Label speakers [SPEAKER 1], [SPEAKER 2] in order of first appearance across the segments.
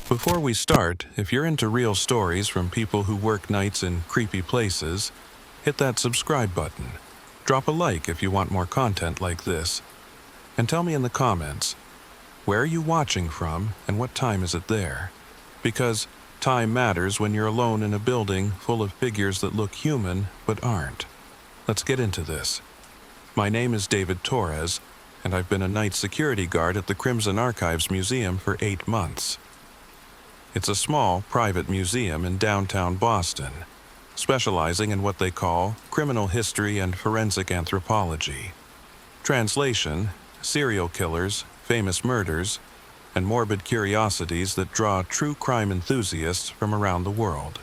[SPEAKER 1] Before we start, if you're into real stories from people who work nights in creepy places, hit that subscribe button. Drop a like if you want more content like this. And tell me in the comments, where are you watching from and what time is it there? Because time matters when you're alone in a building full of figures that look human but aren't. Let's get into this. My name is David Torres, and I've been a night security guard at the Crimson Archives Museum for 8 months. It's a small, private museum in downtown Boston, specializing in what they call criminal history and forensic anthropology. Translation: serial killers, famous murders, and morbid curiosities that draw true crime enthusiasts from around the world.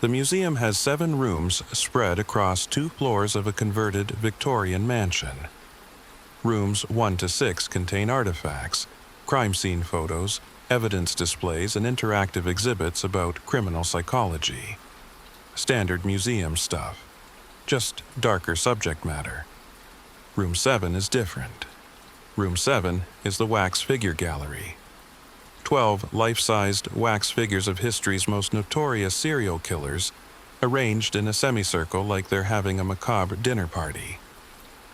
[SPEAKER 1] The museum has 7 rooms spread across 2 floors of a converted Victorian mansion. Rooms 1 to 6 contain artifacts, crime scene photos, evidence displays, and interactive exhibits about criminal psychology. Standard museum stuff, just darker subject matter. Room 7 is different. Room 7 is the wax figure gallery. 12 life-sized wax figures of history's most notorious serial killers, arranged in a semicircle like they're having a macabre dinner party.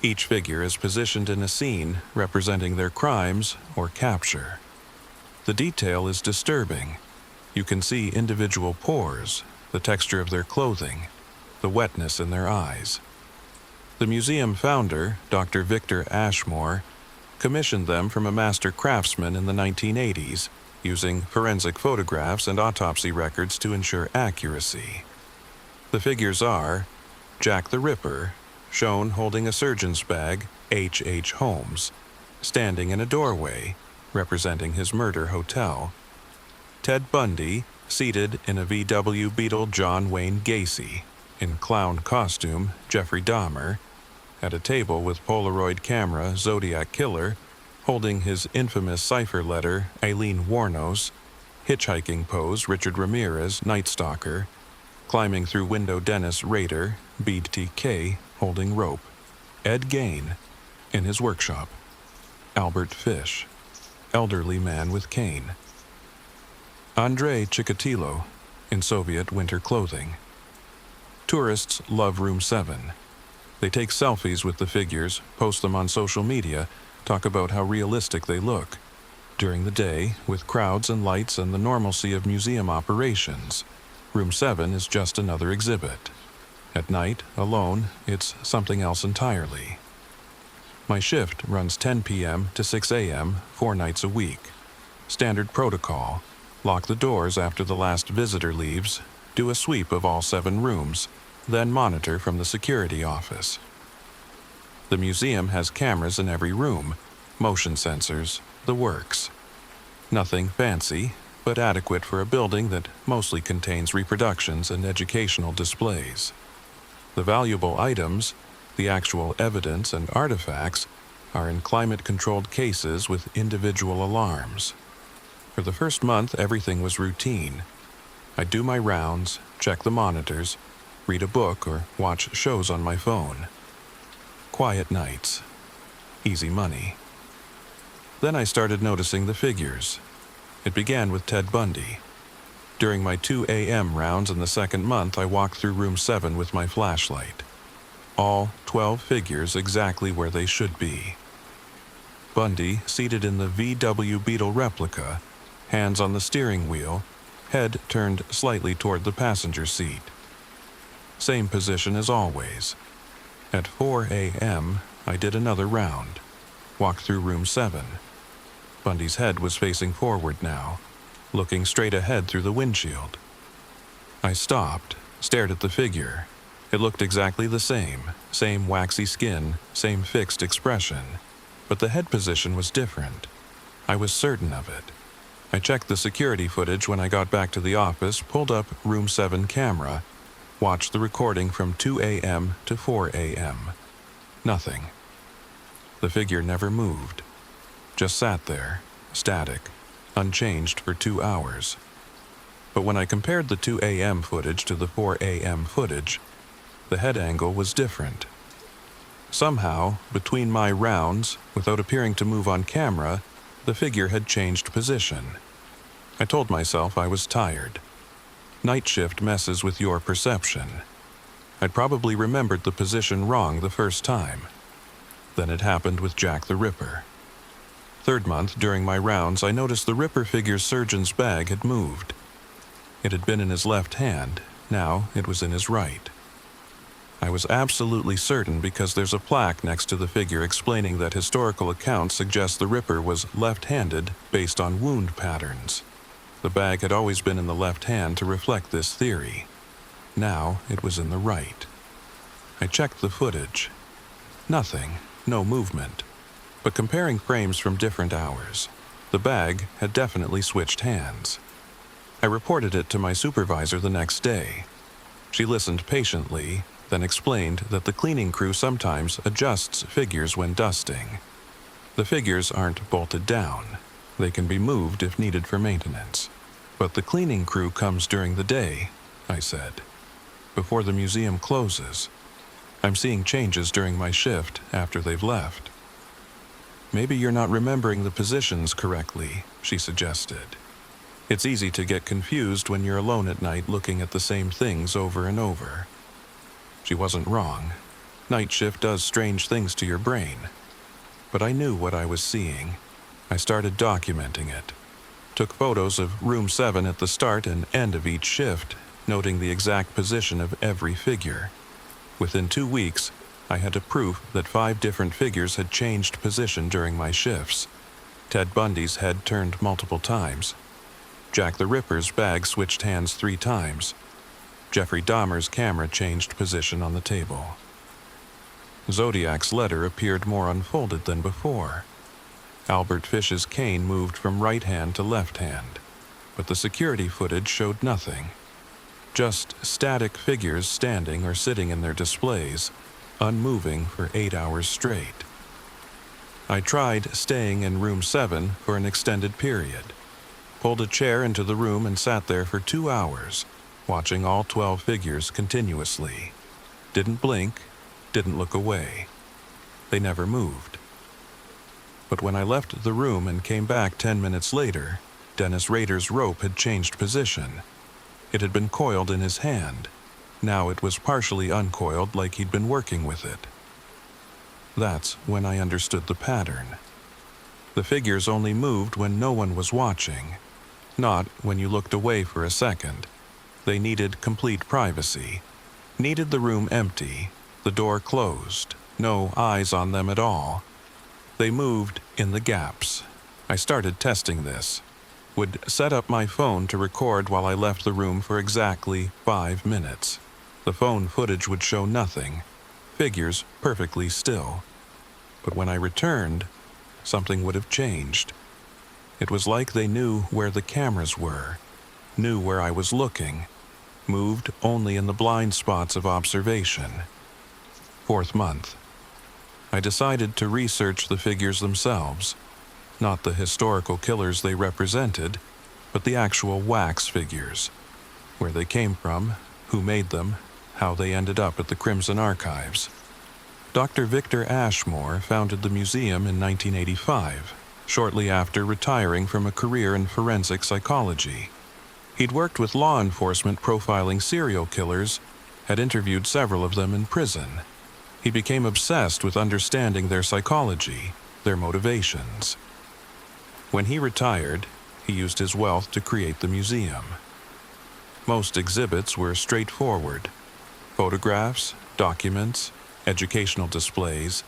[SPEAKER 1] Each figure is positioned in a scene representing their crimes or capture. The detail is disturbing. You can see individual pores, the texture of their clothing, the wetness in their eyes. The museum founder, Dr. Victor Ashmore, commissioned them from a master craftsman in the 1980s, using forensic photographs and autopsy records to ensure accuracy. The figures are Jack the Ripper, shown holding a surgeon's bag, H.H. Holmes, standing in a doorway, representing his murder hotel. Ted Bundy, seated in a VW Beetle John Wayne Gacy, in clown costume Jeffrey Dahmer, at a table with Polaroid camera Zodiac Killer, holding his infamous cipher letter Aileen Wuornos, hitchhiking pose Richard Ramirez Night Stalker, climbing through window Dennis Rader, BTK, holding rope. Ed Gain, in his workshop. Albert Fish, elderly man with cane. Andrei Chikatilo, in Soviet winter clothing. Tourists love Room 7. They take selfies with the figures, post them on social media, talk about how realistic they look. During the day, with crowds and lights and the normalcy of museum operations, Room 7 is just another exhibit. At night, alone, it's something else entirely. My shift runs 10 p.m. to 6 a.m. 4 nights a week. Standard protocol: lock the doors after the last visitor leaves, do a sweep of all 7 rooms, then monitor from the security office. The museum has cameras in every room, motion sensors, the works. Nothing fancy, but adequate for a building that mostly contains reproductions and educational displays. The valuable items, the actual evidence and artifacts, are in climate-controlled cases with individual alarms. For the first month, everything was routine. I'd do my rounds, check the monitors, read a book, or watch shows on my phone. Quiet nights. Easy money. Then I started noticing the figures. It began with Ted Bundy. During my 2 a.m. rounds in the second month, I walked through Room 7 with my flashlight. All 12 figures exactly where they should be. Bundy, seated in the VW Beetle replica, hands on the steering wheel, head turned slightly toward the passenger seat. Same position as always. At 4 a.m., I did another round. Walked through Room 7. Bundy's head was facing forward now, looking straight ahead through the windshield. I stopped, stared at the figure. It looked exactly the same waxy skin, same fixed expression, but the head position was different. I was certain of it. I checked the security footage when I got back to the office, pulled up Room 7 camera, watched the recording from 2 a.m. to 4 a.m. Nothing. The figure never moved. Just sat there, static, unchanged for 2 hours. But when I compared the 2 a.m. footage to the 4 a.m. footage, the head angle was different. Somehow, between my rounds, without appearing to move on camera, the figure had changed position. I told myself I was tired. Night shift messes with your perception. I'd probably remembered the position wrong the first time. Then it happened with Jack the Ripper. Third month, during my rounds, I noticed the Ripper figure's surgeon's bag had moved. It had been in his left hand, now it was in his right. I was absolutely certain because there's a plaque next to the figure explaining that historical accounts suggest the Ripper was left-handed based on wound patterns. The bag had always been in the left hand to reflect this theory. Now it was in the right. I checked the footage. Nothing, no movement. But comparing frames from different hours, the bag had definitely switched hands. I reported it to my supervisor the next day. She listened patiently, then explained that the cleaning crew sometimes adjusts figures when dusting. The figures aren't bolted down. They can be moved if needed for maintenance. But the cleaning crew comes during the day, I said, before the museum closes. I'm seeing changes during my shift after they've left. Maybe you're not remembering the positions correctly, she suggested. It's easy to get confused when you're alone at night looking at the same things over and over. She wasn't wrong. Night shift does strange things to your brain. But I knew what I was seeing. I started documenting it. Took photos of room 7 at the start and end of each shift, noting the exact position of every figure. Within 2 weeks, I had a proof that 5 different figures had changed position during my shifts. Ted Bundy's head turned multiple times. Jack the Ripper's bag switched hands 3 times. Jeffrey Dahmer's camera changed position on the table. Zodiac's letter appeared more unfolded than before. Albert Fish's cane moved from right hand to left hand, but the security footage showed nothing. Just static figures standing or sitting in their displays, unmoving for 8 hours straight. I tried staying in room 7 for an extended period. Pulled a chair into the room and sat there for 2 hours, watching all 12 figures continuously. Didn't blink, didn't look away. They never moved. But when I left the room and came back 10 minutes later, Dennis Rader's rope had changed position. It had been coiled in his hand. Now it was partially uncoiled like he'd been working with it. That's when I understood the pattern. The figures only moved when no one was watching, not when you looked away for a second. They needed complete privacy, needed the room empty, the door closed, no eyes on them at all. They moved in the gaps. I started testing this. Would set up my phone to record while I left the room for exactly 5 minutes. The phone footage would show nothing, figures perfectly still. But when I returned, something would have changed. It was like they knew where the cameras were, knew where I was looking, moved only in the blind spots of observation. 4th month. I decided to research the figures themselves, not the historical killers they represented, but the actual wax figures, where they came from, who made them, how they ended up at the Crimson Archives. Dr. Victor Ashmore founded the museum in 1985, shortly after retiring from a career in forensic psychology. He'd worked with law enforcement profiling serial killers, had interviewed several of them in prison. He became obsessed with understanding their psychology, their motivations. When he retired, he used his wealth to create the museum. Most exhibits were straightforward: photographs, documents, educational displays,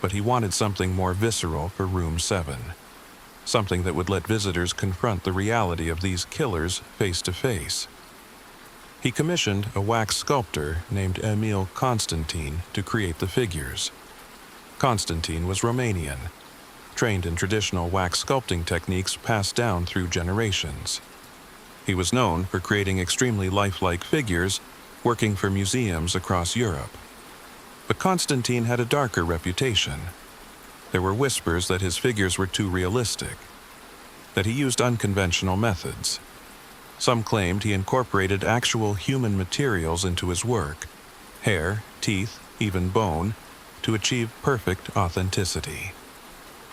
[SPEAKER 1] but he wanted something more visceral for Room 7. Something that would let visitors confront the reality of these killers face to face. He commissioned a wax sculptor named Emil Konstantin to create the figures. Konstantin was Romanian, trained in traditional wax sculpting techniques passed down through generations. He was known for creating extremely lifelike figures, working for museums across Europe. But Konstantin had a darker reputation. There were whispers that his figures were too realistic, that he used unconventional methods. Some claimed he incorporated actual human materials into his work, hair, teeth, even bone, to achieve perfect authenticity.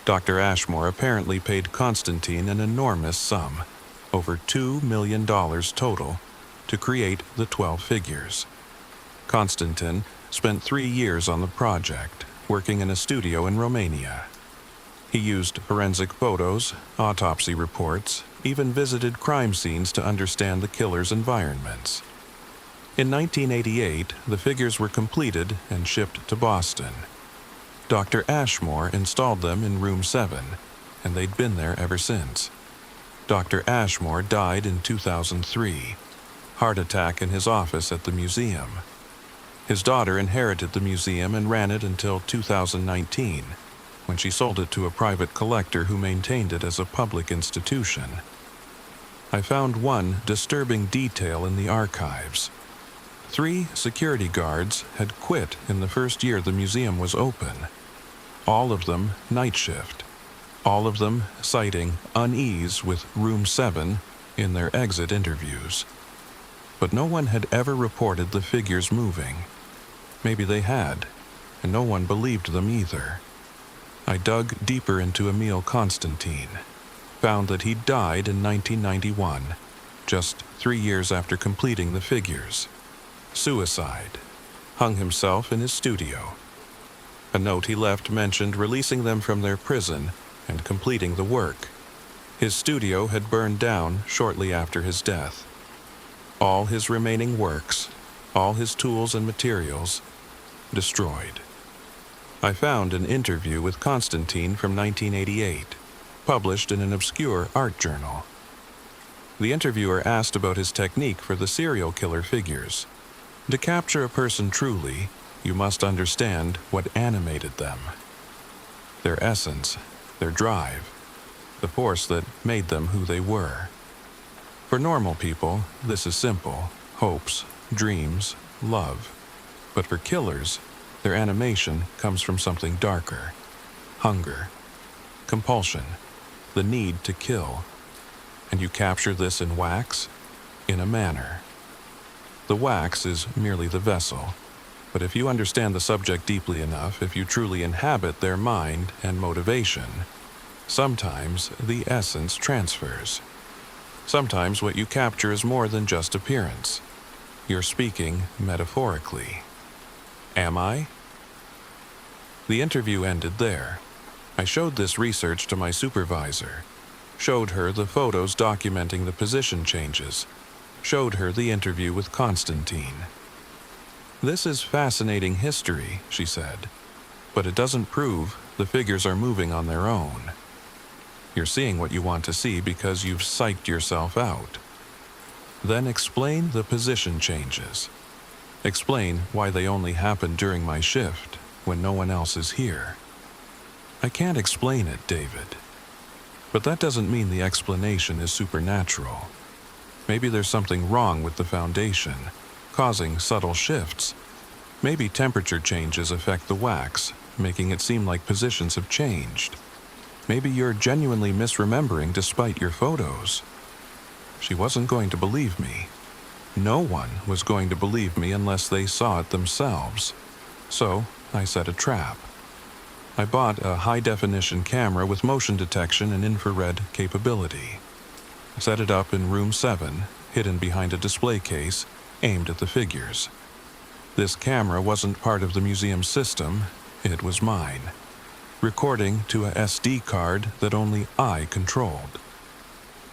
[SPEAKER 1] Dr. Ashmore apparently paid Konstantin an enormous sum. over $2 million total, to create the 12 figures. Konstantin spent 3 years on the project, working in a studio in Romania. He used forensic photos, autopsy reports, even visited crime scenes to understand the killer's environments. In 1988, the figures were completed and shipped to Boston. Dr. Ashmore installed them in room 7, and they'd been there ever since. Dr. Ashmore died in 2003, heart attack in his office at the museum. His daughter inherited the museum and ran it until 2019, when she sold it to a private collector who maintained it as a public institution. I found one disturbing detail in the archives. 3 security guards had quit in the first year the museum was open. All of them night shift. All of them citing unease with Room 7 in their exit interviews. But no one had ever reported the figures moving. Maybe they had, and no one believed them either. I dug deeper into Emil Konstantin, found that he died in 1991, just 3 years after completing the figures. Suicide. Hung himself in his studio. A note he left mentioned releasing them from their prison and completing the work. His studio had burned down shortly after his death. All his remaining works, all his tools and materials, destroyed. I found an interview with Konstantin from 1988, published in an obscure art journal. The interviewer asked about his technique for the serial killer figures. To capture a person truly, you must understand what animated them. Their essence, their drive, the force that made them who they were. For normal people, this is simple: hopes, dreams, love. But for killers, their animation comes from something darker: hunger, compulsion, the need to kill. And you capture this in wax, in a manner. The wax is merely the vessel, but if you understand the subject deeply enough, if you truly inhabit their mind and motivation, sometimes the essence transfers. Sometimes what you capture is more than just appearance. You're speaking metaphorically. Am I? The interview ended there. I showed this research to my supervisor, showed her the photos documenting the position changes, showed her the interview with Konstantin. "This is fascinating history," she said, "but it doesn't prove the figures are moving on their own. You're seeing what you want to see because you've psyched yourself out. Then explain the position changes. Explain why they only happen during my shift, when no one else is here." "I can't explain it, David. But that doesn't mean the explanation is supernatural. Maybe there's something wrong with the foundation, causing subtle shifts. Maybe temperature changes affect the wax, making it seem like positions have changed. Maybe you're genuinely misremembering despite your photos." She wasn't going to believe me. No one was going to believe me unless they saw it themselves. So I set a trap. I bought a high-definition camera with motion detection and infrared capability. I set it up in room 7, hidden behind a display case, aimed at the figures. This camera wasn't part of the museum's system, it was mine, recording to a SD card that only I controlled.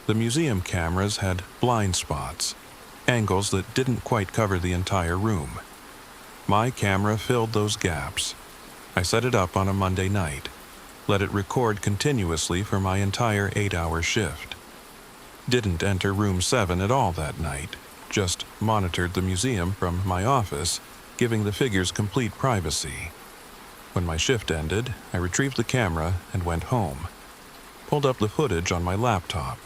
[SPEAKER 1] The museum cameras had blind spots, angles that didn't quite cover the entire room. My camera filled those gaps. I set it up on a Monday night, let it record continuously for my entire 8-hour shift. Didn't enter room 7 at all that night, just monitored the museum from my office, giving the figures complete privacy. When my shift ended, I retrieved the camera and went home. Pulled up the footage on my laptop.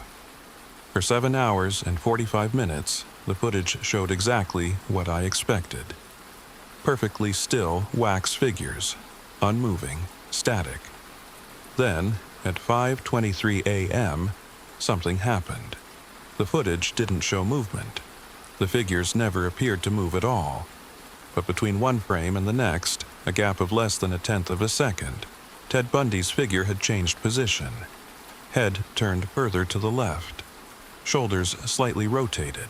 [SPEAKER 1] For 7 hours and 45 minutes, the footage showed exactly what I expected. Perfectly still wax figures, unmoving, static. Then, at 5:23 a.m., something happened. The footage didn't show movement. The figures never appeared to move at all. But between one frame and the next, a gap of less than 1/10 of a second, Ted Bundy's figure had changed position. Head turned further to the left. shoulders slightly rotated,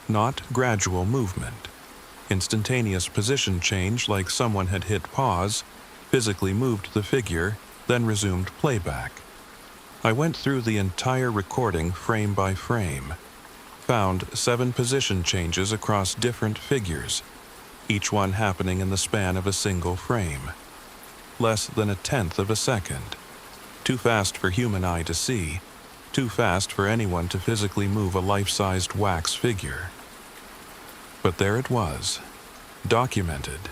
[SPEAKER 1] not gradual movement. Instantaneous position change like someone had hit pause, physically moved the figure, then resumed playback. I went through the entire recording frame by frame, found 7 position changes across different figures, each one happening in the span of a single frame. Less than 1/10 of a second. Too fast for human eye to see, too fast for anyone to physically move a life-sized wax figure. But there it was, documented.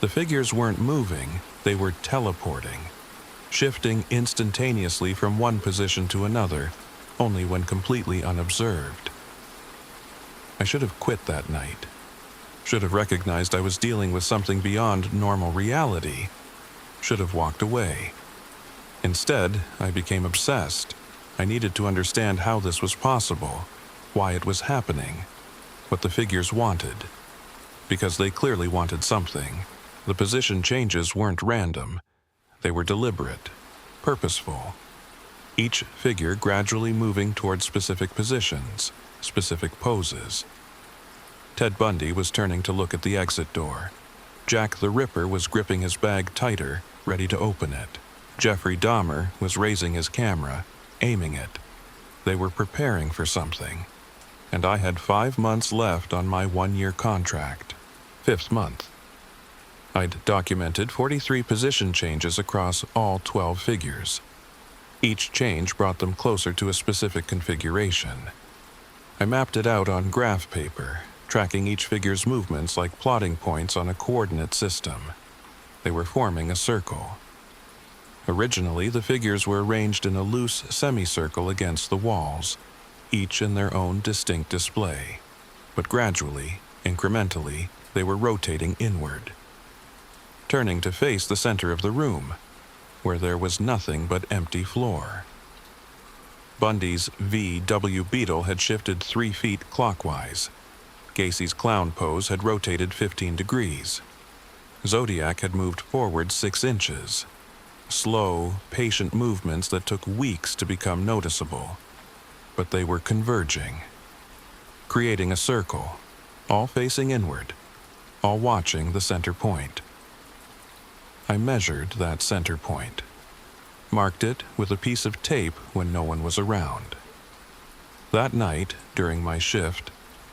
[SPEAKER 1] The figures weren't moving, they were teleporting, shifting instantaneously from one position to another, only when completely unobserved. I should have quit that night. Should have recognized I was dealing with something beyond normal reality. Should have walked away. Instead, I became obsessed. I needed to understand how this was possible, why it was happening, what the figures wanted. Because they clearly wanted something. The position changes weren't random. They were deliberate, purposeful. Each figure gradually moving toward specific positions, specific poses. Ted Bundy was turning to look at the exit door. Jack the Ripper was gripping his bag tighter, ready to open it. Jeffrey Dahmer was raising his camera, aiming it. They were preparing for something. And I had 5 months left on my 1-year contract. 5th month. I'd documented 43 position changes across all 12 figures. Each change brought them closer to a specific configuration. I mapped it out on graph paper, tracking each figure's movements like plotting points on a coordinate system. They were forming a circle. Originally, the figures were arranged in a loose semicircle against the walls, each in their own distinct display. But gradually, incrementally, they were rotating inward, turning to face the center of the room, where there was nothing but empty floor. Bundy's VW Beetle had shifted 3 feet clockwise. Gacy's clown pose had rotated 15 degrees. Zodiac had moved forward 6 inches. Slow, patient movements that took weeks to become noticeable. But they were converging, creating a circle, all facing inward, all watching the center point. I measured that center point, marked it with a piece of tape when no one was around. That night, during my shift,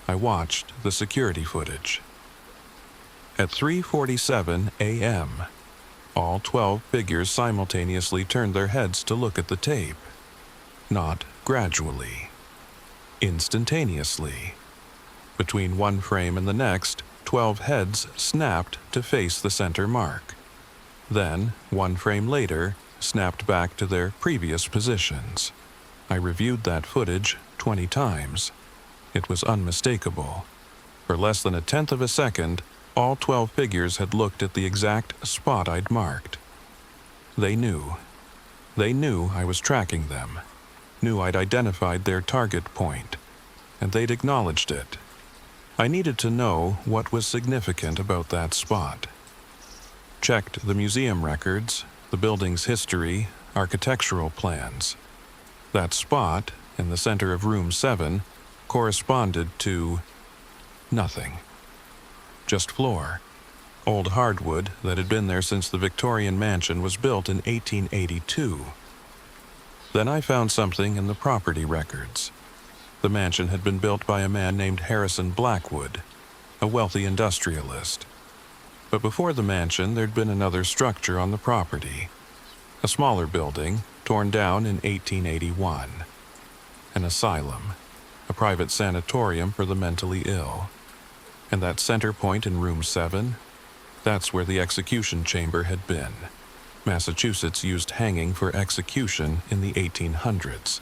[SPEAKER 1] I watched the security footage. At 3:47 a.m., all 12 figures simultaneously turned their heads to look at the tape. Not gradually. Instantaneously. Between one frame and the next, 12 heads snapped to face the center mark. Then, one frame later, snapped back to their previous positions. I reviewed that footage 20 times. It was unmistakable. For less than 1/10 of a second, all 12 figures had looked at the exact spot I'd marked. They knew. They knew I was tracking them, knew I'd identified their target point, and they'd acknowledged it. I needed to know what was significant about that spot. Checked the museum records, the building's history, architectural plans. That spot, in the center of room 7, corresponded to nothing. Just floor. Old hardwood that had been there since the Victorian mansion was built in 1882. Then I found something in the property records. The mansion had been built by a man named Harrison Blackwood, a wealthy industrialist. But before the mansion, there'd been another structure on the property. A smaller building, torn down in 1881. An asylum, a private sanatorium for the mentally ill. And that center point in room 7, that's where the execution chamber had been. Massachusetts used hanging for execution in the 1800s.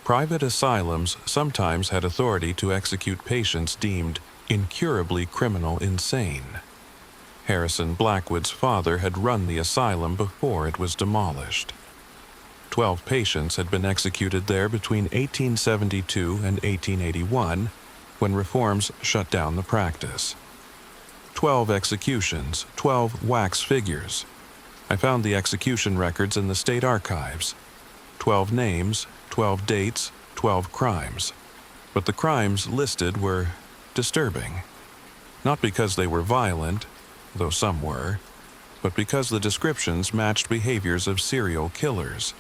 [SPEAKER 1] Private asylums sometimes had authority to execute patients deemed incurably criminal insane. Harrison Blackwood's father had run the asylum before it was demolished. 12 patients had been executed there between 1872 and 1881, when reforms shut down the practice. 12 executions, 12 wax figures. I found the execution records in the state archives. 12 names, 12 dates, 12 crimes, but the crimes listed were disturbing. Not because they were violent, though some were, but because the descriptions matched behaviors of serial killers.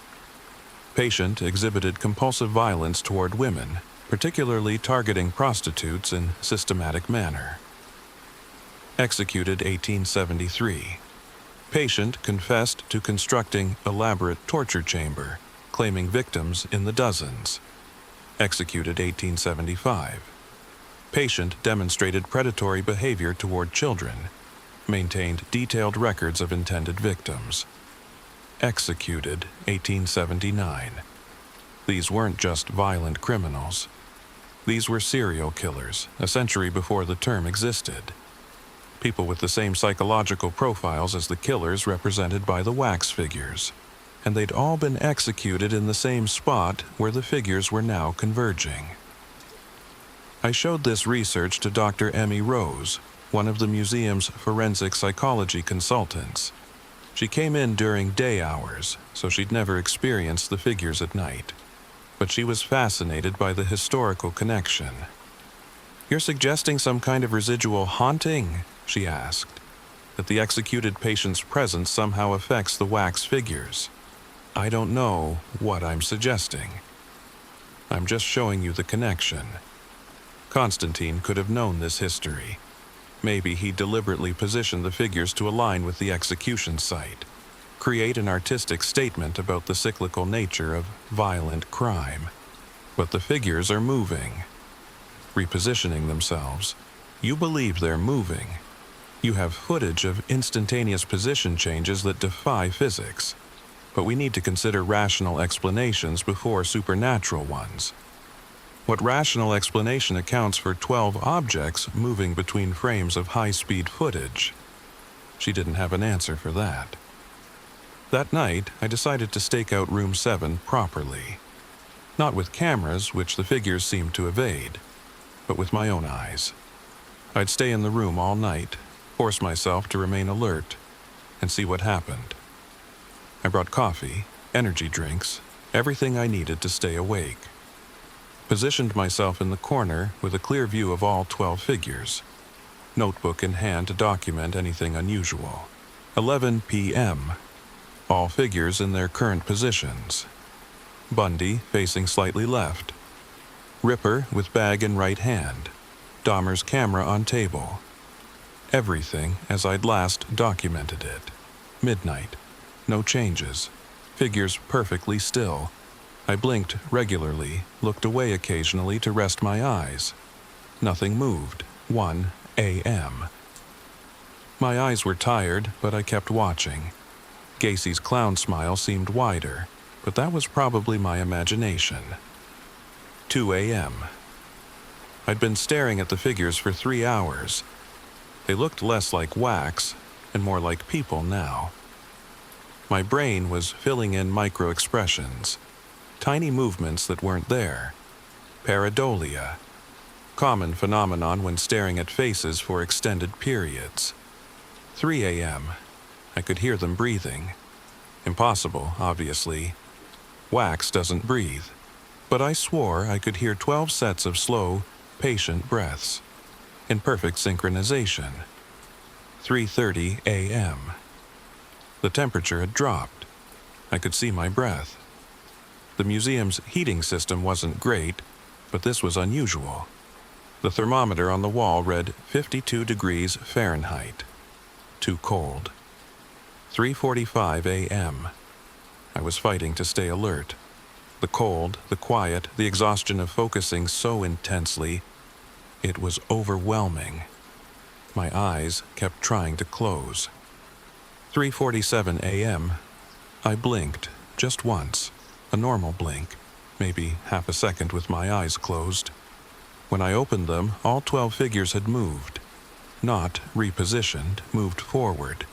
[SPEAKER 1] Patient exhibited compulsive violence toward women, particularly targeting prostitutes in systematic manner. Executed 1873. Patient confessed to constructing elaborate torture chamber, claiming victims in the dozens. Executed 1875. Patient demonstrated predatory behavior toward children, maintained detailed records of intended victims. Executed 1879. These weren't just violent criminals. These were serial killers, a century before the term existed. People with the same psychological profiles as the killers represented by the wax figures. And they'd all been executed in the same spot where the figures were now converging. I showed this research to Dr. Emmy Rose, one of the museum's forensic psychology consultants. She came in during day hours, so she'd never experienced the figures at night. But she was fascinated by the historical connection. "You're suggesting some kind of residual haunting?" she asked. "That the executed patient's presence somehow affects the wax figures?" "I don't know what I'm suggesting. I'm just showing you the connection. Konstantin could have known this history. Maybe he deliberately positioned the figures to align with the execution site, create an artistic statement about the cyclical nature of violent crime. But the figures are moving, repositioning themselves. You believe they're moving. You have footage of instantaneous position changes that defy physics. But we need to consider rational explanations before supernatural ones. What rational explanation accounts for 12 objects moving between frames of high-speed footage? She didn't have an answer for that. That night, I decided to stake out room 7 properly. Not with cameras, which the figures seemed to evade, but with my own eyes. I'd stay in the room all night, force myself to remain alert, and see what happened. I brought coffee, energy drinks, everything I needed to stay awake. Positioned myself in the corner with a clear view of all 12 figures. Notebook in hand to document anything unusual. 11 p.m. All figures in their current positions. Bundy facing slightly left. Ripper with bag in right hand. Dahmer's camera on table. Everything as I'd last documented it. Midnight. No changes. Figures perfectly still. I blinked regularly, looked away occasionally to rest my eyes. Nothing moved. 1 a.m. My eyes were tired, but I kept watching. Gacy's clown smile seemed wider, but that was probably my imagination. 2 a.m. I'd been staring at the figures for 3 hours. They looked less like wax and more like people now. My brain was filling in micro-expressions, tiny movements that weren't there. Pareidolia, common phenomenon when staring at faces for extended periods. 3 a.m. I could hear them breathing. Impossible, obviously. Wax doesn't breathe. But I swore I could hear 12 sets of slow, patient breaths, in perfect synchronization. 3:30 a.m. The temperature had dropped. I could see my breath. The museum's heating system wasn't great, but this was unusual. The thermometer on the wall read 52 degrees Fahrenheit. Too cold. 3:45 a.m. I was fighting to stay alert. The cold, the quiet, the exhaustion of focusing so intensely, it was overwhelming. My eyes kept trying to close. 3:47 a.m. I blinked, just once, a normal blink, maybe half a second with my eyes closed. When I opened them, all 12 figures had moved. Not repositioned, moved forward.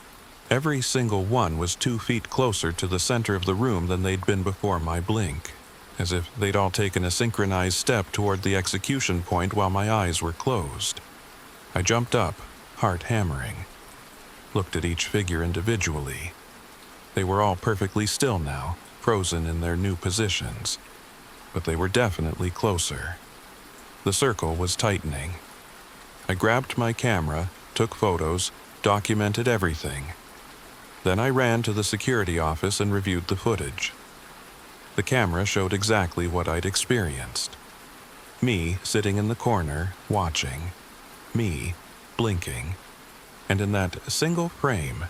[SPEAKER 1] Every single one was 2 feet closer to the center of the room than they'd been before my blink, as if they'd all taken a synchronized step toward the execution point while my eyes were closed. I jumped up, heart hammering. Looked at each figure individually. They were all perfectly still now, frozen in their new positions. but they were definitely closer. The circle was tightening. I grabbed my camera, took photos, documented everything. Then I ran to the security office and reviewed the footage. The camera showed exactly what I'd experienced. Me sitting in the corner, watching. Me blinking. And in that single frame,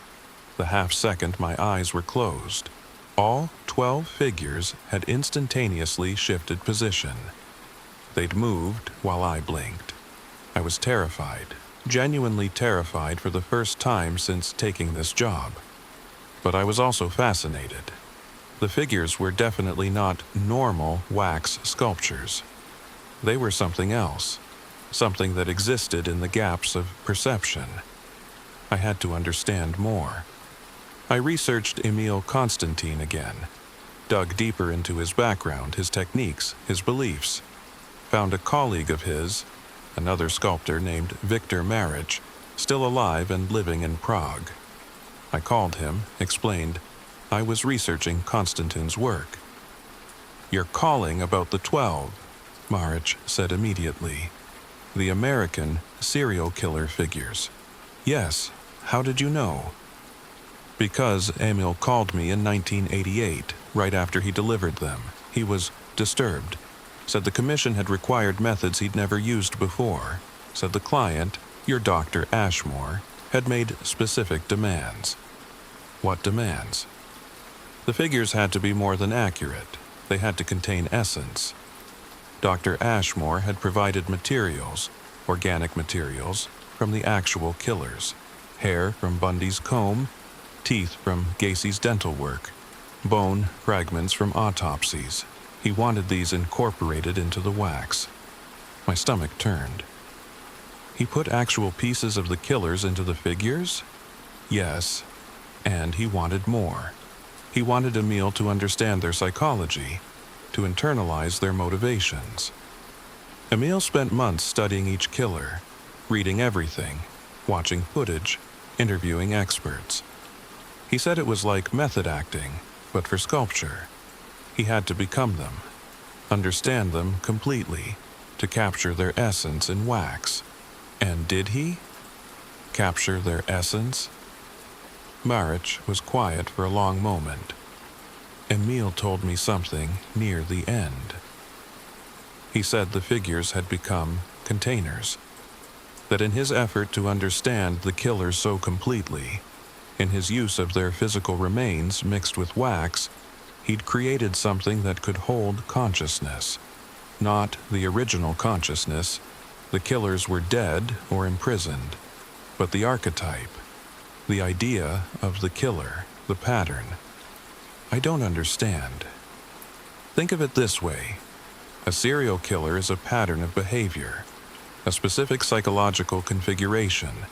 [SPEAKER 1] the half-second my eyes were closed, all 12 figures had instantaneously shifted position. They'd moved while I blinked. I was terrified, genuinely terrified for the first time since taking this job. But I was also fascinated. The figures were definitely not normal wax sculptures. They were something else, something that existed in the gaps of perception. I had to understand more. I researched Emil Konstantin again, dug deeper into his background, his techniques, his beliefs, found a colleague of his, another sculptor named Victor Marich, still alive and living in Prague. I called him, explained I was researching Konstantin's work. "You're calling about the 12, Marich said immediately. "The American serial killer figures." "Yes, how did you know?" "Because Emil called me in 1988, right after he delivered them. He was disturbed. Said the commission had required methods he'd never used before. Said the client, your Dr. Ashmore, had made specific demands." "What demands?" "The figures had to be more than accurate. They had to contain essence. Dr. Ashmore had provided materials, organic materials, from the actual killers. Hair from Bundy's comb, teeth from Gacy's dental work, bone fragments from autopsies. He wanted these incorporated into the wax." My stomach turned. "He put actual pieces of the killers into the figures?" "Yes, and he wanted more. He wanted Emil to understand their psychology, to internalize their motivations. Emil spent months studying each killer, reading everything, watching footage, interviewing experts. He said it was like method acting, but for sculpture. He had to become them, understand them completely, to capture their essence in wax. And did he? Capture their essence? Marich was quiet for a long moment. Emil told me something near the end. He said the figures had become containers. That in his effort to understand the killers so completely, in his use of their physical remains mixed with wax, he'd created something that could hold consciousness. Not the original consciousness. The killers were dead or imprisoned. But the archetype, the idea of the killer, the pattern. I don't understand. Think of it this way. A serial killer is a pattern of behavior, a specific psychological configuration.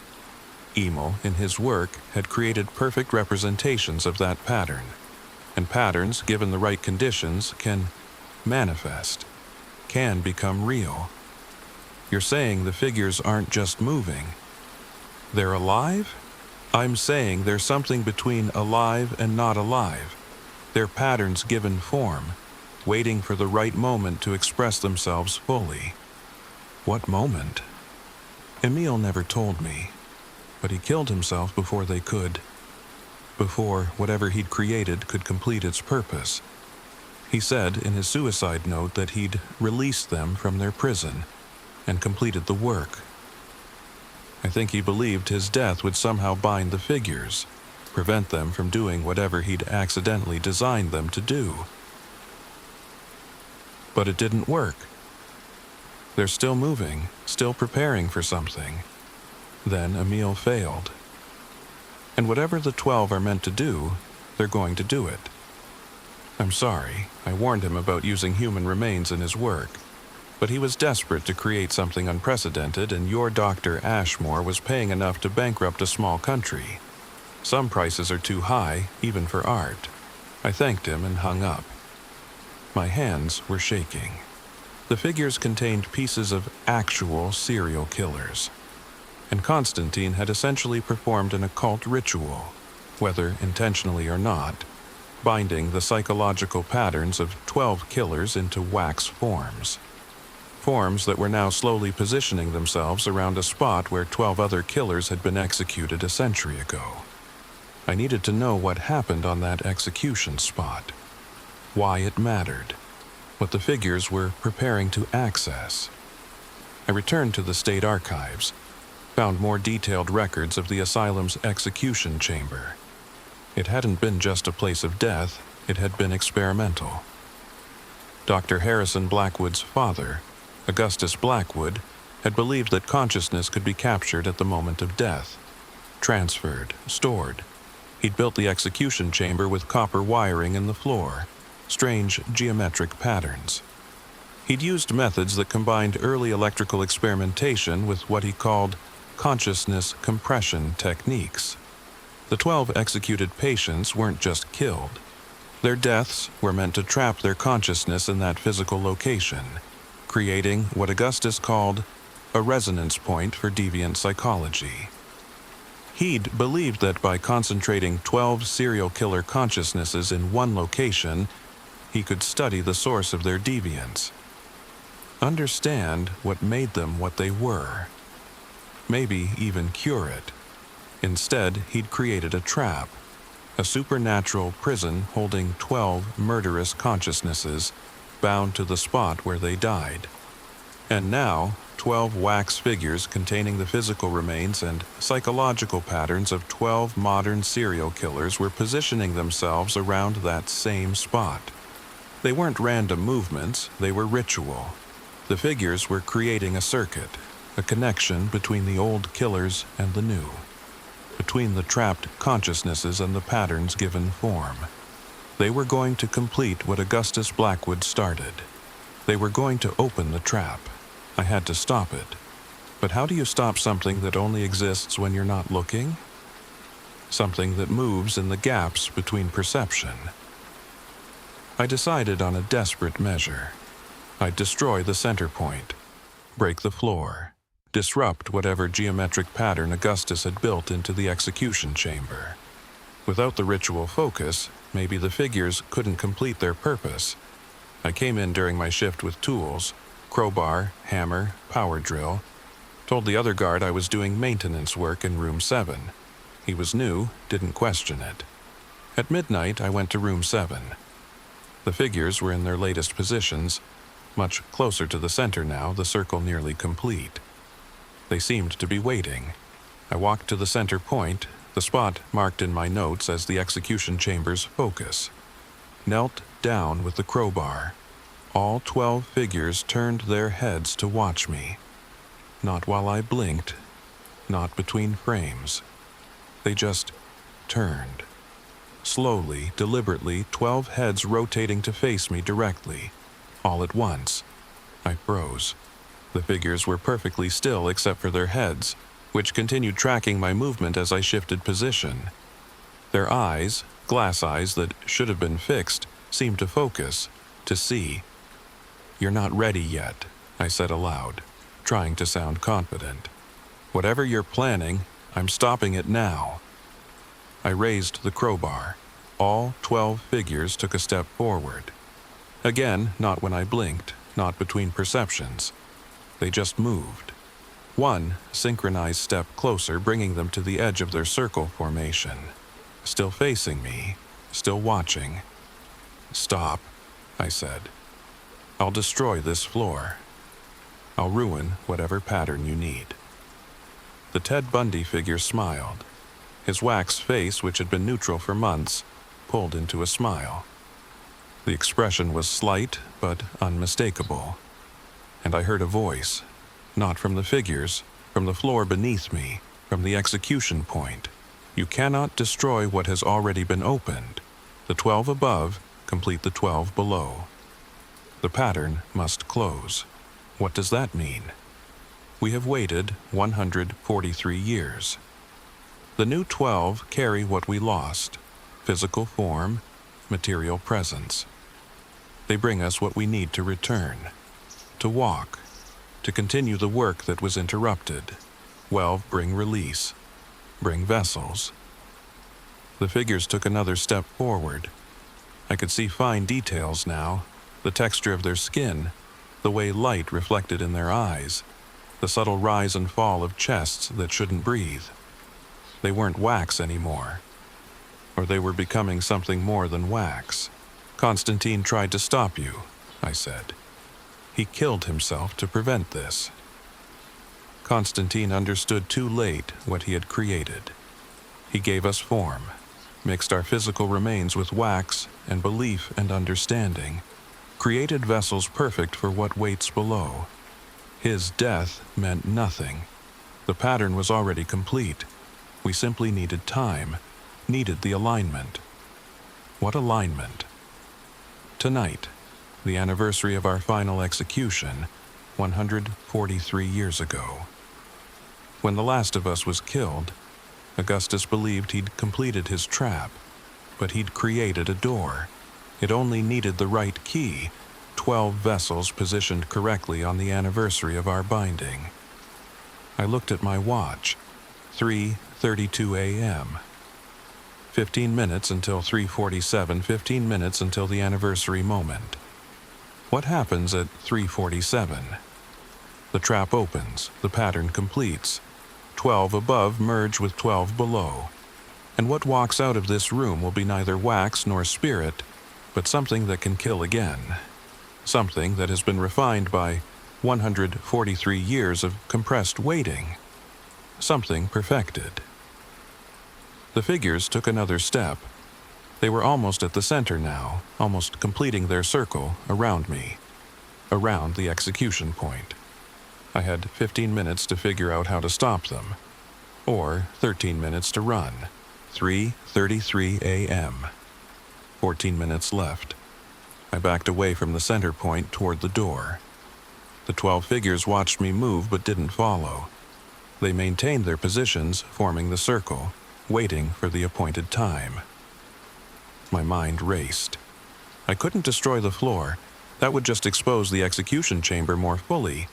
[SPEAKER 1] Emil, in his work, had created perfect representations of that pattern, and patterns, given the right conditions, can manifest, can become real. You're saying the figures aren't just moving. They're alive? I'm saying there's something between alive and not alive. They're patterns given form, waiting for the right moment to express themselves fully. What moment? Emil never told me, but he killed himself before they could. Before whatever he'd created could complete its purpose. He said in his suicide note that he'd released them from their prison and completed the work. I think he believed his death would somehow bind the figures, prevent them from doing whatever he'd accidentally designed them to do. But it didn't work. They're still moving, still preparing for something. Then Emil failed. And whatever the 12 are meant to do, they're going to do it. I'm sorry, I warned him about using human remains in his work. But he was desperate to create something unprecedented, and your Dr. Ashmore was paying enough to bankrupt a small country. Some prices are too high, even for art. I thanked him and hung up. My hands were shaking. The figures contained pieces of actual serial killers. And Konstantin had essentially performed an occult ritual, whether intentionally or not, binding the psychological patterns of 12 killers into wax forms. Forms that were now slowly positioning themselves around a spot where 12 other killers had been executed a century ago. I needed to know what happened on that execution spot, why it mattered, what the figures were preparing to access. I returned to the state archives, found more detailed records of the asylum's execution chamber. It hadn't been just a place of death, it had been experimental. Dr. Harrison Blackwood's father, Augustus Blackwood, had believed that consciousness could be captured at the moment of death, transferred, stored. He'd built the execution chamber with copper wiring in the floor, strange geometric patterns. He'd used methods that combined early electrical experimentation with what he called consciousness compression techniques. The 12 executed patients weren't just killed. Their deaths were meant to trap their consciousness in that physical location, creating what Augustus called a resonance point for deviant psychology. He'd believed that by concentrating 12 serial killer consciousnesses in one location, he could study the source of their deviance, understand what made them what they were, maybe even cure it. Instead, he'd created a trap, a supernatural prison holding 12 murderous consciousnesses bound to the spot where they died. And now, 12 wax figures containing the physical remains and psychological patterns of 12 modern serial killers were positioning themselves around that same spot. They weren't random movements, they were ritual. The figures were creating a circuit, a connection between the old killers and the new, between the trapped consciousnesses and the patterns given form. They were going to complete what Augustus Blackwood started. They were going to open the trap. I had to stop it. But how do you stop something that only exists when you're not looking? Something that moves in the gaps between perception. I decided on a desperate measure. I'd destroy the center point, break the floor, disrupt whatever geometric pattern Augustus had built into the execution chamber. Without the ritual focus, maybe the figures couldn't complete their purpose. I came in during my shift with tools, crowbar, hammer, power drill, told the other guard I was doing maintenance work in room 7. He was new, didn't question it. At midnight, I went to room 7. The figures were in their latest positions, much closer to the center now, the circle nearly complete. They seemed to be waiting. I walked to the center point, the spot marked in my notes as the execution chamber's focus. Knelt down with the crowbar. All 12 figures turned their heads to watch me. Not while I blinked, not between frames. They just turned. Slowly, deliberately, 12 heads rotating to face me directly. All at once. I froze. The figures were perfectly still except for their heads, which continued tracking my movement as I shifted position. Their eyes, glass eyes that should have been fixed, seemed to focus, to see. "You're not ready yet," I said aloud, trying to sound confident. "Whatever you're planning, I'm stopping it now." I raised the crowbar. All 12 figures took a step forward. Again, not when I blinked, not between perceptions. They just moved. One synchronized step closer, bringing them to the edge of their circle formation. Still facing me, still watching. "Stop," I said. "I'll destroy this floor. I'll ruin whatever pattern you need." The Ted Bundy figure smiled. His wax face, which had been neutral for months, pulled into a smile. The expression was slight, but unmistakable. And I heard a voice, not from the figures, from the floor beneath me, from the execution point. "You cannot destroy what has already been opened. The 12 above complete the 12 below. The pattern must close." What does that mean? We have waited 143 years. The new 12 carry what we lost: physical form, material presence. They bring us what we need to return, to walk, to continue the work that was interrupted. 12 bring release, bring vessels. The figures took another step forward. I could see fine details now, the texture of their skin, the way light reflected in their eyes, the subtle rise and fall of chests that shouldn't breathe. They weren't wax anymore. Or they were becoming something more than wax. Konstantin tried to stop you, I said. He killed himself to prevent this. Konstantin understood too late what he had created. He gave us form, mixed our physical remains with wax and belief and understanding, created vessels perfect for what waits below. His death meant nothing. The pattern was already complete. We simply needed time, needed the alignment. What alignment? Tonight, the anniversary of our final execution, 143 years ago. When the last of us was killed, Augustus believed he'd completed his trap, but he'd created a door. It only needed the right key, 12 vessels positioned correctly on the anniversary of our binding. I looked at my watch, 3:32 a.m. 15 minutes until 3:47, 15 minutes until the anniversary moment. What happens at 3:47? The trap opens, the pattern completes. 12 above merge with 12 below. And what walks out of this room will be neither wax nor spirit, but something that can kill again. Something that has been refined by 143 years of compressed waiting. Something perfected. The figures took another step. They were almost at the center now, almost completing their circle around me, around the execution point. I had 15 minutes to figure out how to stop them, or 13 minutes to run. 3:33 a.m. 14 minutes left. I backed away from the center point toward the door. The 12 figures watched me move but didn't follow. They maintained their positions, forming the circle, waiting for the appointed time. My mind raced. I couldn't destroy the floor. That would just expose the execution chamber more fully,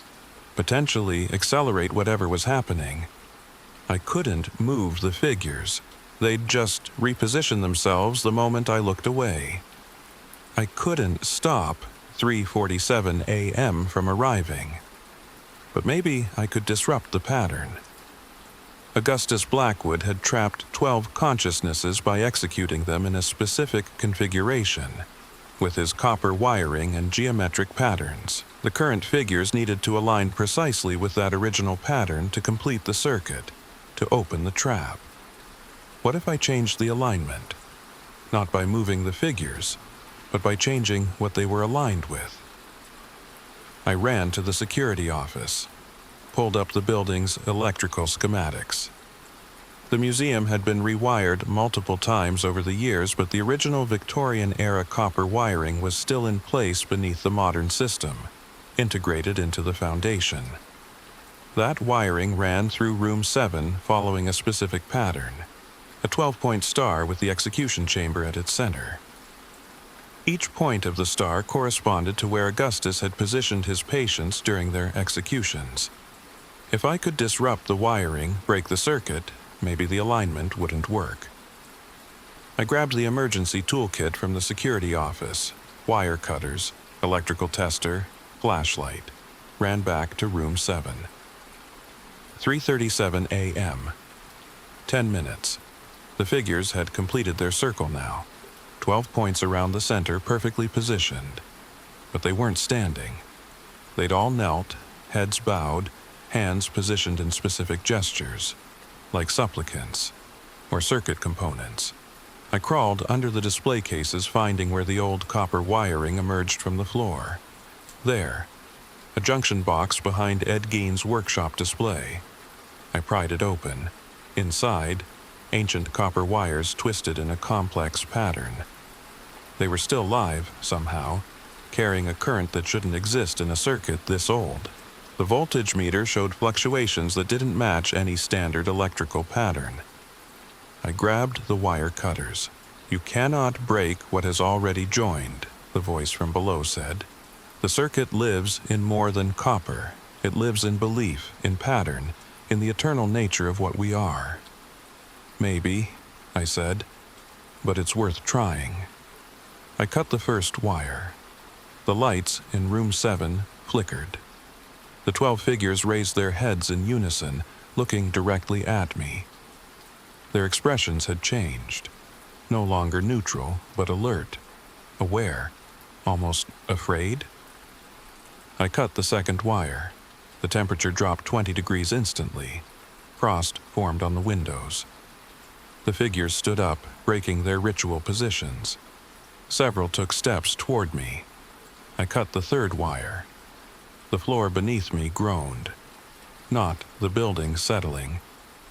[SPEAKER 1] potentially accelerate whatever was happening. I couldn't move the figures. They'd just reposition themselves the moment I looked away. I couldn't stop 3:47 a.m. from arriving. But maybe I could disrupt the pattern. Augustus Blackwood had trapped 12 consciousnesses by executing them in a specific configuration, with his copper wiring and geometric patterns. The current figures needed to align precisely with that original pattern to complete the circuit, to open the trap. What if I changed the alignment? Not by moving the figures, but by changing what they were aligned with. I ran to the security office, pulled up the building's electrical schematics. The museum had been rewired multiple times over the years, but the original Victorian-era copper wiring was still in place beneath the modern system, integrated into the foundation. That wiring ran through room 7 following a specific pattern, a 12-point star with the execution chamber at its center. Each point of the star corresponded to where Augustus had positioned his patients during their executions. If I could disrupt the wiring, break the circuit, maybe the alignment wouldn't work. I grabbed the emergency toolkit from the security office, wire cutters, electrical tester, flashlight, ran back to room 7. 3:37 a.m. 10 minutes. The figures had completed their circle now, 12 points around the center perfectly positioned. But they weren't standing. They'd all knelt, heads bowed, hands positioned in specific gestures, like supplicants, or circuit components. I crawled under the display cases, finding where the old copper wiring emerged from the floor. There, a junction box behind Ed Gein's workshop display. I pried it open. Inside, ancient copper wires twisted in a complex pattern. They were still live, somehow, carrying a current that shouldn't exist in a circuit this old. The voltage meter showed fluctuations that didn't match any standard electrical pattern. I grabbed the wire cutters. "You cannot break what has already joined," the voice from below said. "The circuit lives in more than copper. It lives in belief, in pattern, in the eternal nature of what we are." "Maybe," I said, "but it's worth trying." I cut the first wire. The lights in room 7 flickered. The 12 figures raised their heads in unison, looking directly at me. Their expressions had changed. No longer neutral, but alert, aware, almost afraid. I cut the second wire. The temperature dropped 20 degrees instantly. Frost formed on the windows. The figures stood up, breaking their ritual positions. Several took steps toward me. I cut the third wire. The floor beneath me groaned. Not the building settling.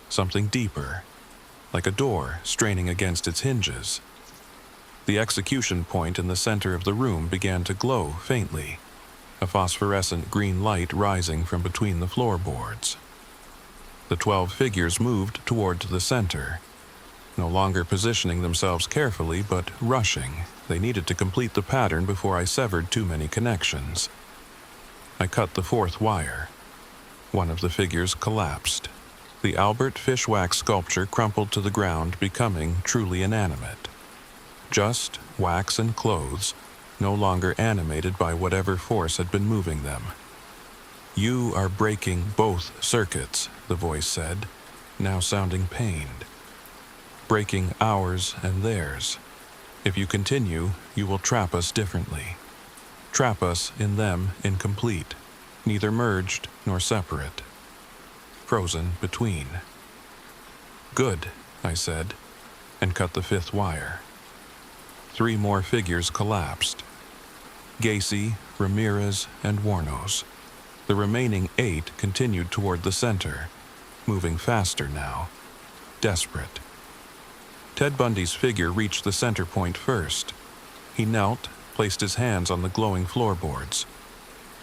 [SPEAKER 1] Something deeper, like a door straining against its hinges. The execution point in the center of the room began to glow faintly, a phosphorescent green light rising from between the floorboards. The 12 figures moved toward the center, no longer positioning themselves carefully, but rushing. They needed to complete the pattern before I severed too many connections. I cut the fourth wire. One of the figures collapsed. The Albert Fishwax sculpture crumpled to the ground, becoming truly inanimate. Just wax and clothes, no longer animated by whatever force had been moving them. "You are breaking both circuits," the voice said, now sounding pained. "Breaking ours and theirs. If you continue, you will trap us differently. Trap us in them incomplete, neither merged nor separate. Frozen between." "Good," I said, and cut the fifth wire. 3 more figures collapsed. Gacy, Ramirez, and Warnos. The remaining 8 continued toward the center, moving faster now, desperate. Ted Bundy's figure reached the center point first. He knelt, placed his hands on the glowing floorboards.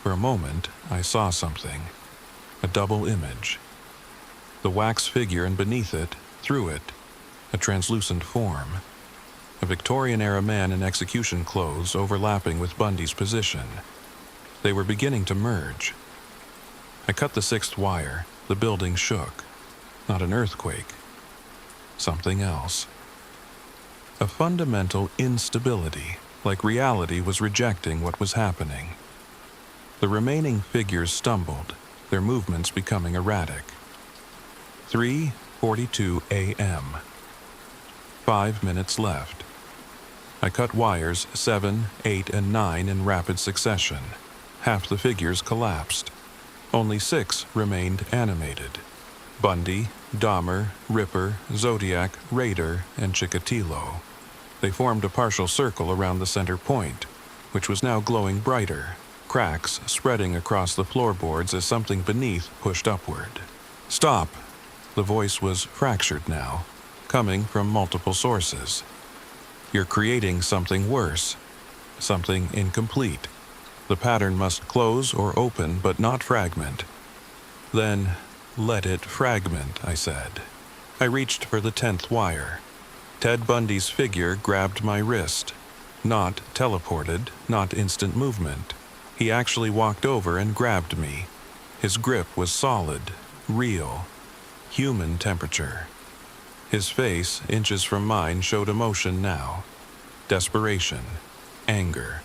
[SPEAKER 1] For a moment, I saw something, a double image. The wax figure, and beneath it, through it, a translucent form. A Victorian-era man in execution clothes overlapping with Bundy's position. They were beginning to merge. I cut the 6th wire. The building shook. Not an earthquake. Something else. A fundamental instability, like reality was rejecting what was happening. The remaining figures stumbled, their movements becoming erratic. 3:42 a.m. 5 minutes left. I cut wires 7, 8, and 9 in rapid succession. Half the figures collapsed. Only 6 remained animated. Bundy, Dahmer, Ripper, Zodiac, Raider, and Chikatilo. They formed a partial circle around the center point, which was now glowing brighter, cracks spreading across the floorboards as something beneath pushed upward. "Stop!" The voice was fractured now, coming from multiple sources. "You're creating something worse, something incomplete. The pattern must close or open, but not fragment." "Then let it fragment," I said. I reached for the 10th wire. Ted Bundy's figure grabbed my wrist. Not teleported, not instant movement. He actually walked over and grabbed me. His grip was solid, real, human temperature. His face, inches from mine, showed emotion now. Desperation, anger,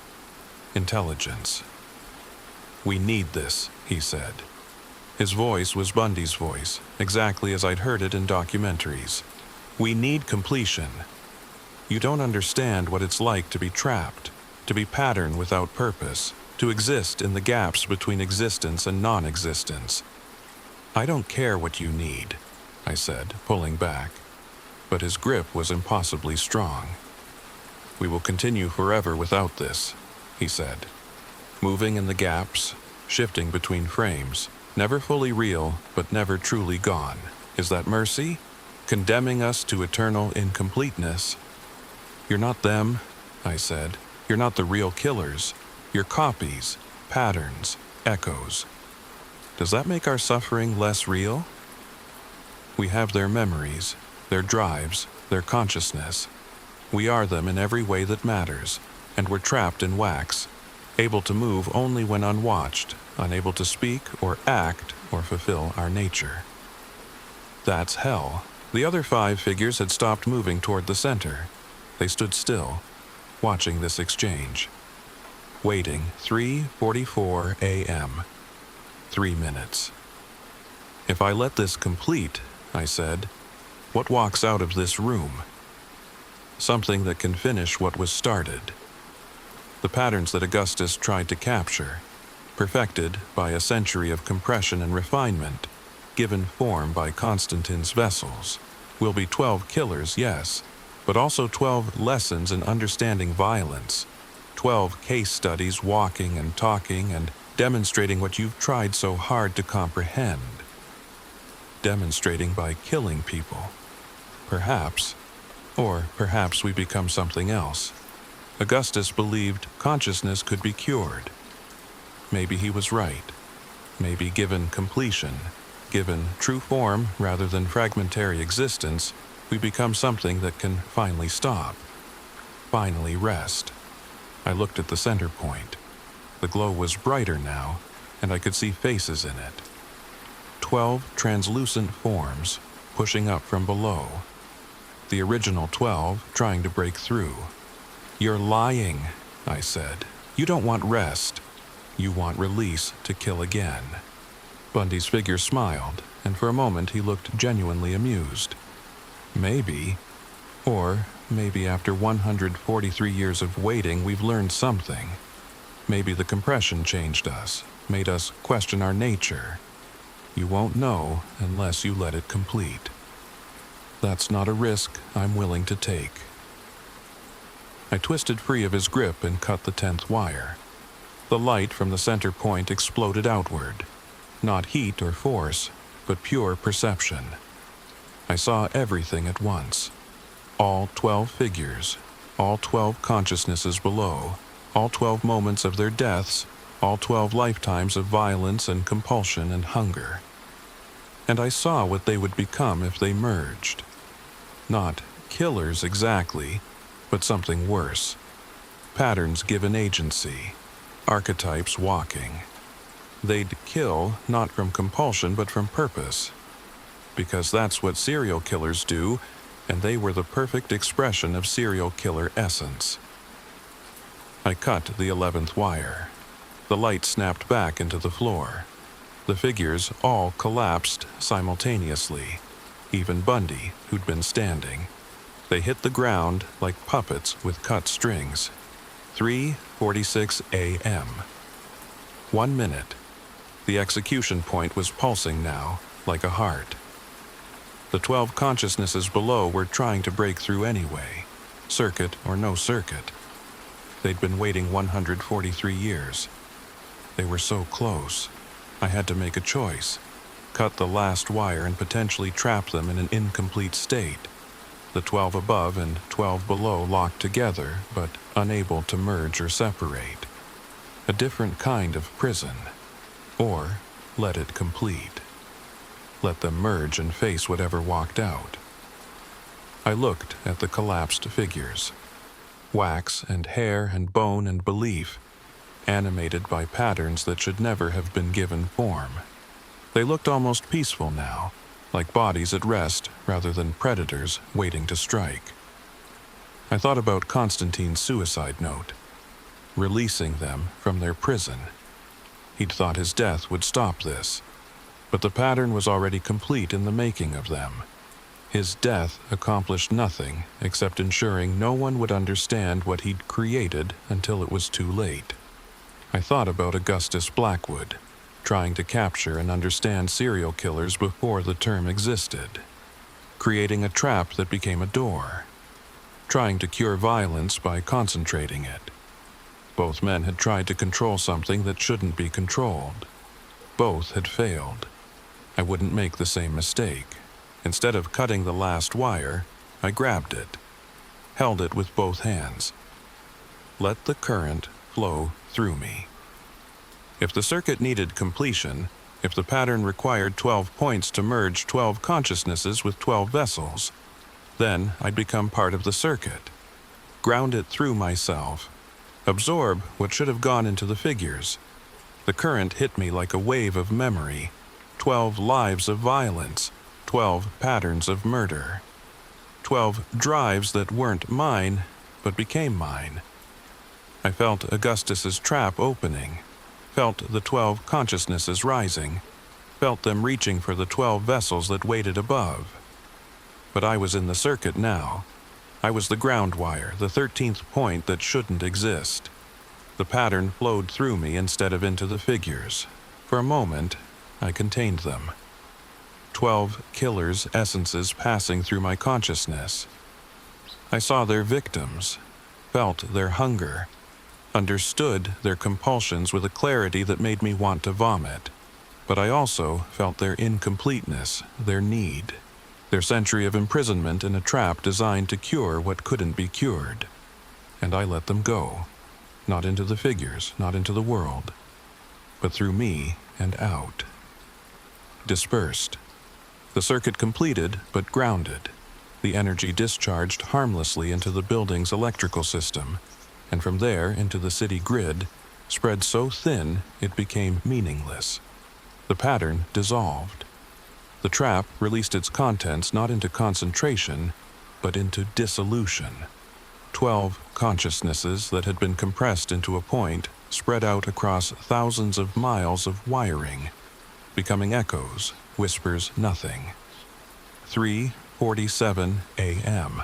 [SPEAKER 1] intelligence. "We need this," he said. His voice was Bundy's voice, exactly as I'd heard it in documentaries. "We need completion. You don't understand what it's like to be trapped, to be patterned without purpose, to exist in the gaps between existence and non-existence. I don't care what you need," I said, pulling back. But his grip was impossibly strong. "We will continue forever without this," he said. "Moving in the gaps, shifting between frames, never fully real, but never truly gone. Is that mercy? Condemning us to eternal incompleteness?" "You're not them," I said. "You're not the real killers. You're copies, patterns, echoes. Does that make our suffering less real? We have their memories, their drives, their consciousness. We are them in every way that matters, and we're trapped in wax, able to move only when unwatched, unable to speak or act or fulfill our nature." That's hell. The other 5 figures had stopped moving toward the center. They stood still, watching this exchange. Waiting 3:44 a.m. 3 minutes. If I let this complete, I said, what walks out of this room? Something that can finish what was started. The patterns that Augustus tried to capture, perfected by a century of compression and refinement, given form by Konstantin's vessels, will be 12 killers, yes, but also 12 lessons in understanding violence, 12 case studies walking and talking and demonstrating what you've tried so hard to comprehend. Demonstrating by killing people. Perhaps, or perhaps we become something else. Augustus believed consciousness could be cured. Maybe he was right. Maybe given completion, given true form rather than fragmentary existence, we become something that can finally stop, finally rest. I looked at the center point. The glow was brighter now, and I could see faces in it. 12 translucent forms pushing up from below. The original 12 trying to break through. You're lying, I said. You don't want rest. You want release to kill again. Bundy's figure smiled, and for a moment he looked genuinely amused. Maybe, or maybe after 143 years of waiting we've learned something. Maybe the compression changed us, made us question our nature. You won't know unless you let it complete. That's not a risk I'm willing to take. I twisted free of his grip and cut the 10th wire. The light from the center point exploded outward. Not heat or force, but pure perception. I saw everything at once. All 12 figures, all 12 consciousnesses below, all 12 moments of their deaths, all 12 lifetimes of violence and compulsion and hunger. And I saw what they would become if they merged. Not killers exactly, but something worse. Patterns given agency, archetypes walking. They'd kill not from compulsion but from purpose. Because that's what serial killers do, and they were the perfect expression of serial killer essence. I cut the 11th wire. The light snapped back into the floor. The figures all collapsed simultaneously, even Bundy, who'd been standing. They hit the ground like puppets with cut strings. 3:46 a.m. 1 minute. The execution point was pulsing now, like a heart. The 12 consciousnesses below were trying to break through anyway, circuit or no circuit. They'd been waiting 143 years. They were so close. I had to make a choice. Cut the last wire and potentially trap them in an incomplete state. The 12 above and 12 below locked together, but unable to merge or separate. A different kind of prison. Or let it complete. Let them merge and face whatever walked out. I looked at the collapsed figures. Wax and hair and bone and belief, animated by patterns that should never have been given form. They looked almost peaceful now, like bodies at rest rather than predators waiting to strike. I thought about Konstantin's suicide note, releasing them from their prison. He'd thought his death would stop this, but the pattern was already complete in the making of them. His death accomplished nothing except ensuring no one would understand what he'd created until it was too late. I thought about Augustus Blackwood, trying to capture and understand serial killers before the term existed, creating a trap that became a door, trying to cure violence by concentrating it. Both men had tried to control something that shouldn't be controlled. Both had failed. I wouldn't make the same mistake. Instead of cutting the last wire, I grabbed it, held it with both hands. Let the current flow through me. If the circuit needed completion, if the pattern required 12 points to merge 12 consciousnesses with 12 vessels, then I'd become part of the circuit, ground it through myself, absorb what should have gone into the figures. The current hit me like a wave of memory, 12 lives of violence, 12 patterns of murder, 12 drives that weren't mine, but became mine. I felt Augustus's trap opening, felt the 12 consciousnesses rising, felt them reaching for the 12 vessels that waited above. But I was in the circuit now. I was the ground wire, the 13th point that shouldn't exist. The pattern flowed through me instead of into the figures. For a moment, I contained them. 12 killers' essences passing through my consciousness. I saw their victims, felt their hunger, understood their compulsions with a clarity that made me want to vomit. But I also felt their incompleteness, their need, their century of imprisonment in a trap designed to cure what couldn't be cured. And I let them go. Not into the figures, not into the world, but through me and out. Dispersed. The circuit completed, but grounded. The energy discharged harmlessly into the building's electrical system, and from there into the city grid, spread so thin it became meaningless. The pattern dissolved. The trap released its contents not into concentration, but into dissolution. 12 consciousnesses that had been compressed into a point spread out across thousands of miles of wiring, becoming echoes, whispers nothing. 3:47 a.m.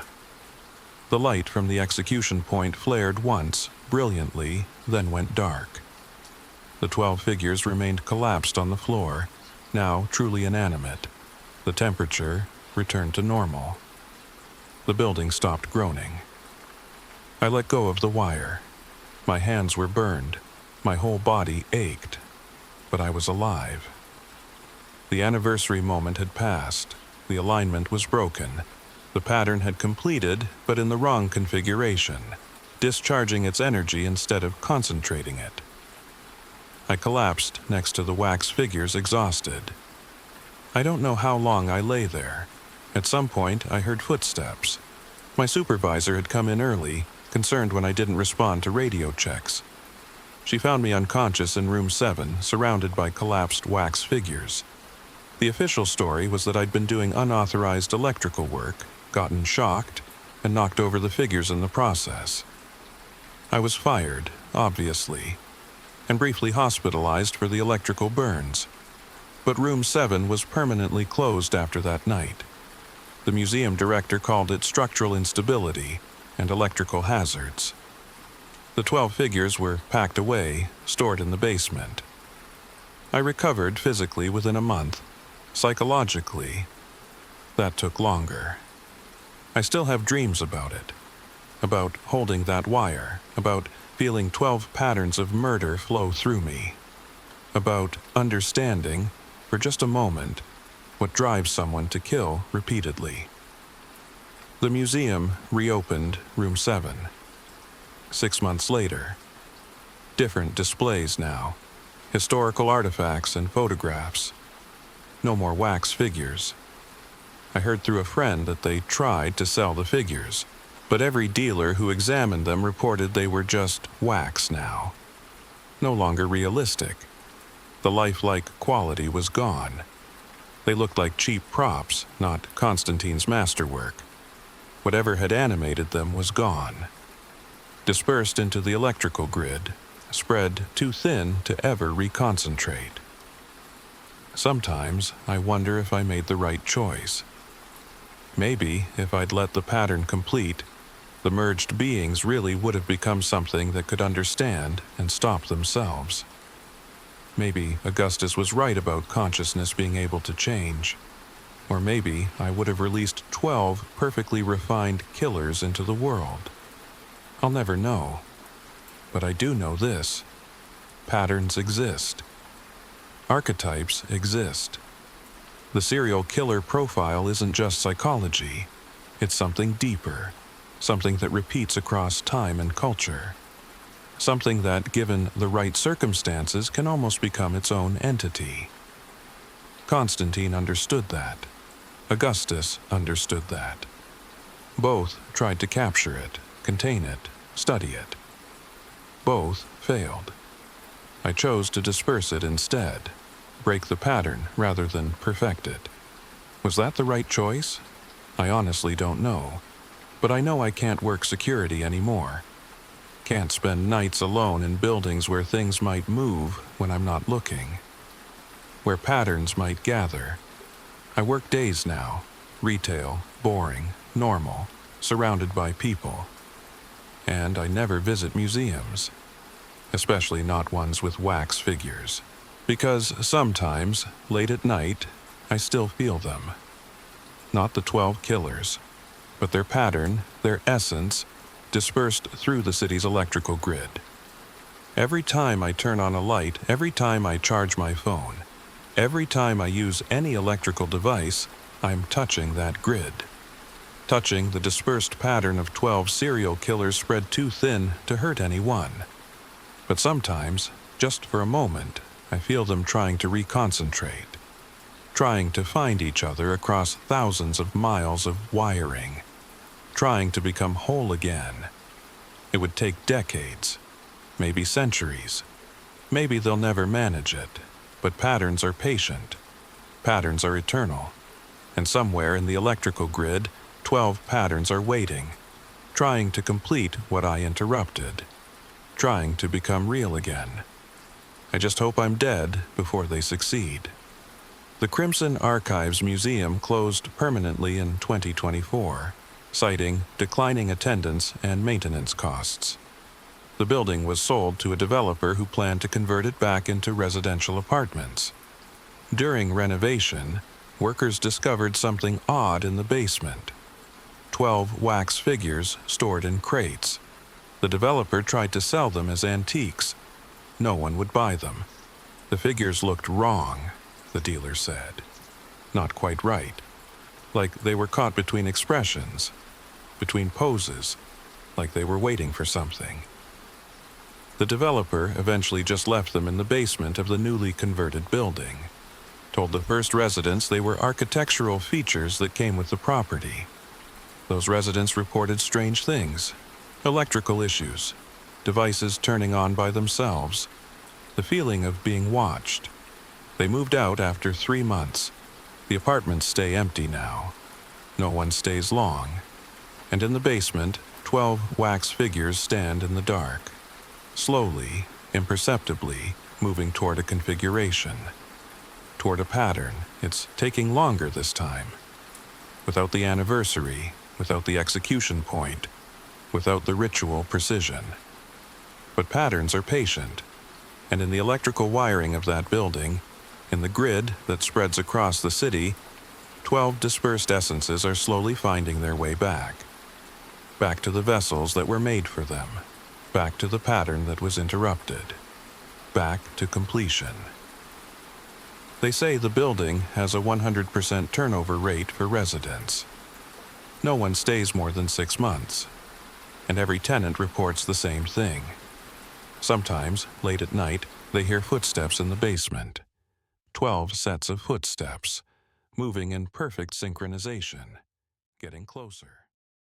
[SPEAKER 1] The light from the execution point flared once, brilliantly, then went dark. The 12 figures remained collapsed on the floor, now truly inanimate. The temperature returned to normal. The building stopped groaning. I let go of the wire. My hands were burned. My whole body ached. But I was alive. The anniversary moment had passed. The alignment was broken. The pattern had completed, but in the wrong configuration, discharging its energy instead of concentrating it. I collapsed next to the wax figures, exhausted. I don't know how long I lay there. At some point, I heard footsteps. My supervisor had come in early, concerned when I didn't respond to radio checks. She found me unconscious in room 7, surrounded by collapsed wax figures. The official story was that I'd been doing unauthorized electrical work, gotten shocked, and knocked over the figures in the process. I was fired, obviously, and briefly hospitalized for the electrical burns. But room 7 was permanently closed after that night. The museum director called it structural instability and electrical hazards. The 12 figures were packed away, stored in the basement. I recovered physically within a month. Psychologically, that took longer. I still have dreams about it, about holding that wire, about feeling 12 patterns of murder flow through me, about understanding, for just a moment, what drives someone to kill repeatedly. The museum reopened room 7. 6 months later. Different displays now, historical artifacts and photographs. No more wax figures. I heard through a friend that they tried to sell the figures, but every dealer who examined them reported they were just wax now. No longer realistic. The lifelike quality was gone. They looked like cheap props, not Konstantin's masterwork. Whatever had animated them was gone. Dispersed into the electrical grid, spread too thin to ever reconcentrate. Sometimes I wonder if I made the right choice. Maybe if I'd let the pattern complete, the merged beings really would have become something that could understand and stop themselves. Maybe Augustus was right about consciousness being able to change. Or maybe I would have released 12 perfectly refined killers into the world. I'll never know. But I do know this. Patterns exist. Archetypes exist. The serial killer profile isn't just psychology. It's something deeper. Something that repeats across time and culture. Something that, given the right circumstances, can almost become its own entity. Konstantin understood that. Augustus understood that. Both tried to capture it, contain it, study it. Both failed. I chose to disperse it instead, break the pattern rather than perfect it. Was that the right choice? I honestly don't know. But I know I can't work security anymore. Can't spend nights alone in buildings where things might move when I'm not looking, where patterns might gather. I work days now, retail, boring, normal, surrounded by people. And I never visit museums, especially not ones with wax figures, because sometimes, late at night, I still feel them. Not the 12 killers, but their pattern, their essence, dispersed through the city's electrical grid. Every time I turn on a light, every time I charge my phone, every time I use any electrical device, I'm touching that grid. Touching the dispersed pattern of 12 serial killers spread too thin to hurt anyone. But sometimes, just for a moment, I feel them trying to reconcentrate, trying to find each other across thousands of miles of wiring, trying to become whole again. It would take decades, maybe centuries. Maybe they'll never manage it, but patterns are patient. Patterns are eternal. And somewhere in the electrical grid, 12 patterns are waiting, trying to complete what I interrupted, trying to become real again. I just hope I'm dead before they succeed. The Crimson Archives Museum closed permanently in 2024, citing declining attendance and maintenance costs. The building was sold to a developer who planned to convert it back into residential apartments. During renovation, workers discovered something odd in the basement. 12 wax figures stored in crates. The developer tried to sell them as antiques. No one would buy them. The figures looked wrong, the dealer said. Not quite right. Like they were caught between expressions, between poses, like they were waiting for something. The developer eventually just left them in the basement of the newly converted building. Told the first residents they were architectural features that came with the property. Those residents reported strange things, electrical issues, devices turning on by themselves, the feeling of being watched. They moved out after 3 months. The apartments stay empty now. No one stays long. And in the basement, 12 wax figures stand in the dark, slowly, imperceptibly, moving toward a configuration, toward a pattern. It's taking longer this time. Without the anniversary, without the execution point, without the ritual precision. But patterns are patient, and in the electrical wiring of that building, in the grid that spreads across the city, 12 dispersed essences are slowly finding their way back. Back to the vessels that were made for them. Back to the pattern that was interrupted. Back to completion. They say the building has a 100% turnover rate for residents. No one stays more than 6 months, and every tenant reports the same thing. Sometimes, late at night, they hear footsteps in the basement. 12 sets of footsteps, moving in perfect synchronization, getting closer.